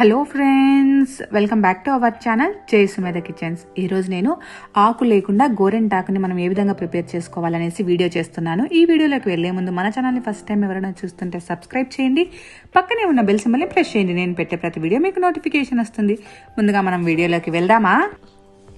Hello friends, welcome back to our channel జై Sumedha kitchens. ఈరోజు నేను ఆకు లేకుండా గోరెంటాకుని మనం ఏ విధంగా ప్రిపేర్ చేసుకోవాలనేసి వీడియో చేస్తున్నాను. ఈ వీడియోలోకి వెళ్లే ముందు మన ఛానల్ని ఫస్ట్ టైం ఎవరైనా చూస్తుంటే సబ్స్క్రైబ్ చేయండి, పక్కనే ఉన్న బెల్ సింబల్ని ప్రెస్ చేయండి. నేను పెట్టే ప్రతి వీడియో మీకు నోటిఫికేషన్ వస్తుంది. ముందుగా మనం వీడియోలోకి వెళ్దామా?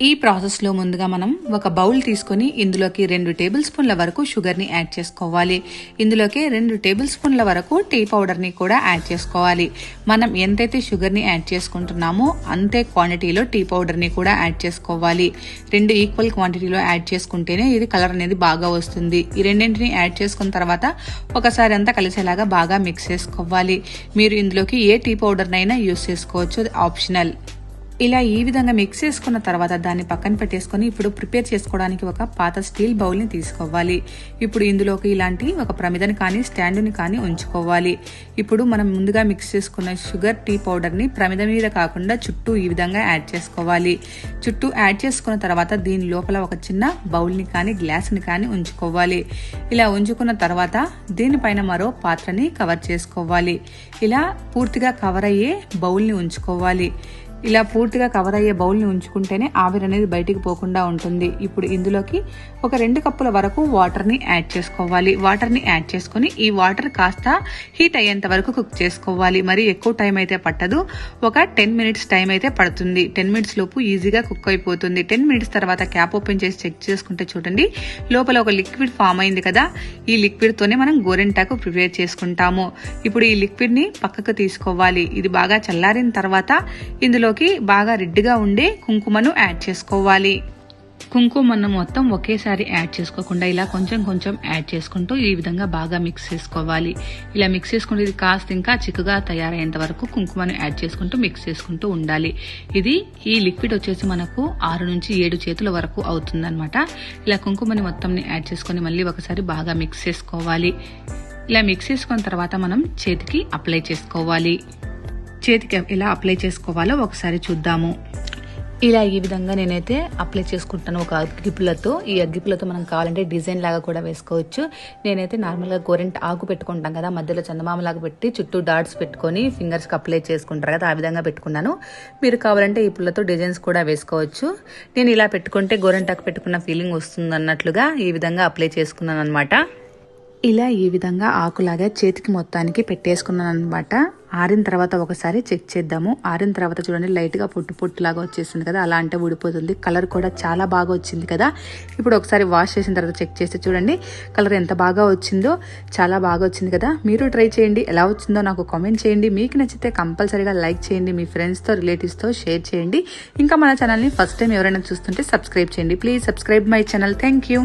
ఈ ప్రాసెస్లో ముందుగా మనం ఒక బౌల్ తీసుకొని ఇందులోకి 2 టేబుల్ స్పూన్ల వరకు షుగర్ని యాడ్ చేసుకోవాలి. ఇందులోకి 2 టేబుల్ స్పూన్ల వరకు టీ పౌడర్ని కూడా యాడ్ చేసుకోవాలి. మనం ఎంతైతే షుగర్ని యాడ్ చేసుకుంటున్నామో అంతే క్వాంటిటీలో టీ పౌడర్ని కూడా యాడ్ చేసుకోవాలి. 2 ఈక్వల్ క్వాంటిటీలో యాడ్ చేసుకుంటేనే ఇది కలర్ అనేది బాగా వస్తుంది. ఈ రెండింటిని యాడ్ చేసుకున్న తర్వాత ఒకసారి అంతా కలిసేలాగా బాగా మిక్స్ చేసుకోవాలి. మీరు ఇందులోకి ఏ టీ పౌడర్నైనా యూస్ చేసుకోవచ్చు, అది ఆప్షనల్. ఇలా ఈ విధంగా మిక్స్ చేసుకున్న తర్వాత దాన్ని పక్కన పెట్టేసుకొని ఇప్పుడు ప్రిపేర్ చేసుకోవడానికి ఒక పాత స్టీల్ బౌల్ని తీసుకోవాలి. ఇప్పుడు ఇందులోకి ఇలాంటి ఒక ప్రమిదని కానీ స్టాండ్ని కానీ ఉంచుకోవాలి. ఇప్పుడు మనం ముందుగా మిక్స్ చేసుకున్న షుగర్ టీ పౌడర్ని ప్రమిద మీద కాకుండా చుట్టూ ఈ విధంగా యాడ్ చేసుకోవాలి. చుట్టూ యాడ్ చేసుకున్న తర్వాత దీని లోపల ఒక చిన్న బౌల్ని కానీ గ్లాస్ని కానీ ఉంచుకోవాలి. ఇలా ఉంచుకున్న తర్వాత దీనిపైన మరో పాత్రని కవర్ చేసుకోవాలి. ఇలా పూర్తిగా కవర్ అయ్యే బౌల్ని ఉంచుకోవాలి. ఇలా పూర్తిగా కవర్ అయ్యే బౌల్ని ఉంచుకుంటేనే ఆవిరి అనేది బయటికి పోకుండా ఉంటుంది. ఇప్పుడు ఇందులోకి ఒక 2 కప్పుల వరకు వాటర్ని యాడ్ చేసుకోవాలి. వాటర్ని యాడ్ చేసుకుని ఈ వాటర్ కాస్త హీట్ అయ్యేంత వరకు కుక్ చేసుకోవాలి. మరి ఎక్కువ టైం అయితే పట్టదు, ఒక 10 మినిట్స్ టైం అయితే పడుతుంది. 10 మినిట్స్ లోపు ఈజీగా కుక్ అయిపోతుంది. 10 మినిట్స్ తర్వాత క్యాప్ ఓపెన్ చేసి చెక్ చేసుకుంటే చూడండి, లోపల ఒక లిక్విడ్ ఫామ్ అయింది కదా. ఈ లిక్విడ్ తోనే మనం గోరెంటాకు ప్రిపేర్ చేసుకుంటాము. ఇప్పుడు ఈ లిక్విడ్ ని పక్కకు తీసుకోవాలి. ఇది బాగా చల్లారిన తర్వాత ఇందులో బాగా రెడ్గా ఉండే కుంకుమను యాడ్ చేసుకోవాలి. కుంకుమను మొత్తం ఒకేసారి యాడ్ చేసుకోకుండా ఇలా కొంచెం కొంచెం యాడ్ చేసుకుంటూ ఈ విధంగా బాగా మిక్స్ చేసుకోవాలి. ఇలా మిక్స్ చేసుకుంటూ ఇది కాస్త ఇంకా చిక్కగా తయారయ్యేంత వరకు కుంకుమను యాడ్ చేసుకుంటూ మిక్స్ చేసుకుంటూ ఉండాలి. ఈ లిక్విడ్ వచ్చేసి మనకు 6 నుంచి 7 చేతుల వరకు అవుతుందన్నమాట. ఇలా కుంకుమని మొత్తం యాడ్ చేసుకొని మళ్ళీ ఒకసారి బాగా మిక్స్ చేసుకోవాలి. ఇలా మిక్స్ చేసుకున్న తర్వాత మనం చేతికి అప్లై చేసుకోవాలి. చేతికి ఎలా అప్లై చేసుకోవాలో ఒకసారి చూద్దాము. ఇలా ఈ విధంగా నేనైతే అప్లై చేసుకుంటాను ఒక అగ్గిపుల్లతో. ఈ అగ్గిపుల్లతో మనం కావాలంటే డిజైన్ లాగా కూడా వేసుకోవచ్చు. నేనైతే నార్మల్గా గోరెంట ఆకు పెట్టుకుంటాం కదా, మధ్యలో చందమామ లాగా పెట్టి చుట్టూ డాట్స్ పెట్టుకొని ఫింగర్స్కి అప్లై చేసుకుంటారు కదా, ఆ విధంగా పెట్టుకున్నాను. మీరు కావాలంటే ఈ పుల్లతో డిజైన్స్ కూడా వేసుకోవచ్చు. నేను ఇలా పెట్టుకుంటే గోరెంటాకు పెట్టుకున్న ఫీలింగ్ వస్తుంది అన్నట్లుగా ఈ విధంగా అప్లై చేసుకున్నాను అనమాట. ఇలా ఈ విధంగా ఆకులాగా చేతికి మొత్తానికి పెట్టేసుకున్నాను అనమాట. ఆరిన తర్వాత ఒకసారి చెక్ చేద్దాము. ఆరిన తర్వాత చూడండి, లైట్గా పొట్టు లాగా వచ్చేసింది కదా, అలా అంటే ఊడిపోతుంది. కలర్ కూడా చాలా బాగా వచ్చింది కదా. ఇప్పుడు ఒకసారి వాష్ చేసిన తర్వాత చెక్ చేస్తే చూడండి కలర్ ఎంత బాగా వచ్చిందో, చాలా బాగా వచ్చింది కదా. మీరు ట్రై చేయండి, ఎలా వచ్చిందో నాకు కామెంట్ చేయండి. మీకు నచ్చితే కంపల్సరీగా లైక్ చేయండి, మీ ఫ్రెండ్స్తో రిలేటివ్స్తో షేర్ చేయండి. ఇంకా మన ఛానల్ని ఫస్ట్ టైం ఎవరైనా చూస్తుంటే సబ్స్క్రైబ్ చేయండి. Please subscribe my channel. Thank you.